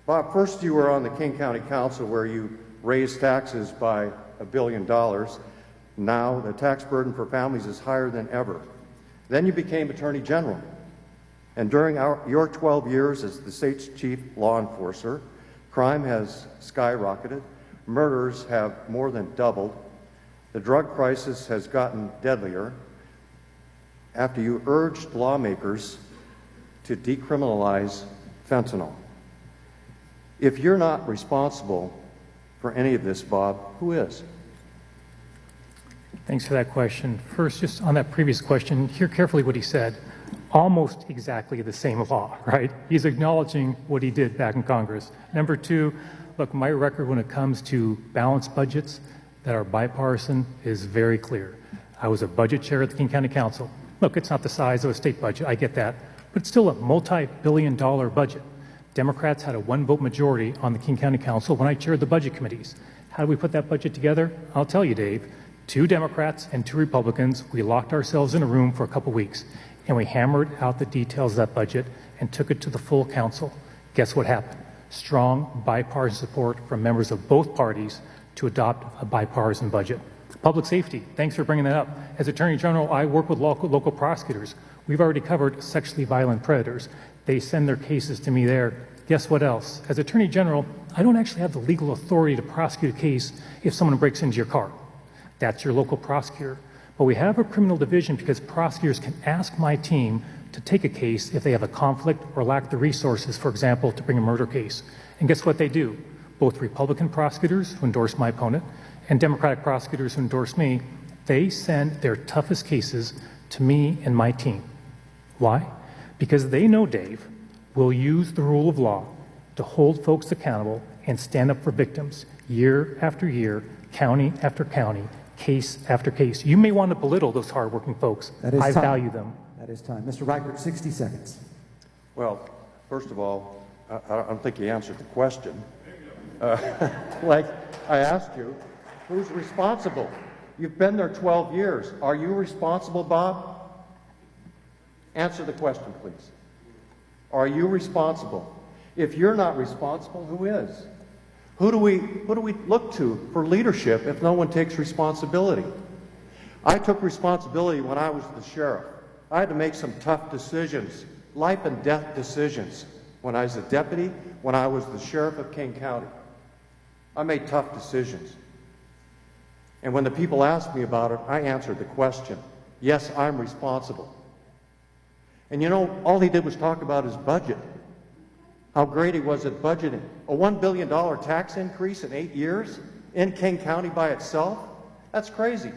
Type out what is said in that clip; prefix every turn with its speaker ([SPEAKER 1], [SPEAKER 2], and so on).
[SPEAKER 1] Bob, first you were on the King County Council where you raised taxes by $1 billion. Now the tax burden for families is higher than ever. Then you became Attorney General. And during your 12 years as the state's chief law enforcer, crime has skyrocketed, murders have more than doubled, the drug crisis has gotten deadlier after you urged lawmakers to decriminalize fentanyl. If you're not responsible for any of this, Bob, who is?
[SPEAKER 2] Thanks for that question. First, just on that previous question, hear carefully what he said. Almost exactly the same law, right? He's acknowledging what he did back in Congress. Number two, look, my record when it comes to balanced budgets that are bipartisan is very clear. I was a budget chair at the King County Council. Look, it's not the size of a state budget, I get that, but it's still a multi-billion-dollar budget. Democrats had a one-vote majority on the King County Council when I chaired the budget committees. How do we put that budget together? I'll tell you, Dave. 2 Democrats and 2 Republicans, we locked ourselves in a room for a couple weeks, and we hammered out the details of that budget and took it to the full council. Guess what happened? Strong bipartisan support from members of both parties to adopt a bipartisan budget. Public safety, thanks for bringing that up. As Attorney General, I work with local prosecutors. We've already covered sexually violent predators. They send their cases to me there. Guess what else? As Attorney General, I don't actually have the legal authority to prosecute a case if someone breaks into your car. That's your local prosecutor. But we have a criminal division because prosecutors can ask my team to take a case if they have a conflict or lack the resources, for example, to bring a murder case. And guess what they do? Both Republican prosecutors who endorse my opponent and Democratic prosecutors who endorse me, they send their toughest cases to me and my team. Why? Because they know, Dave, we'll use the rule of law to hold folks accountable and stand up for victims year after year, county after county, case after case. You may want to belittle those hardworking folks. I value them.
[SPEAKER 3] That is time. Mr. Reichert, 60 seconds.
[SPEAKER 1] Well, first of all, I don't think you answered the question. Like I asked you, who's responsible? You've been there 12 years. Are you responsible, Bob? Answer the question, please. Are you responsible? If you're not responsible, who is? Who do we look to for leadership if no one takes responsibility? I took responsibility when I was the sheriff. I had to make some tough decisions, life and death decisions, when I was a deputy, when I was the sheriff of King County. I made tough decisions. And when the people asked me about it, I answered the question. Yes, I'm responsible. And you know, all he did was talk about his budget, how great he was at budgeting. A $1 billion tax increase in 8 years in King County by itself? That's crazy.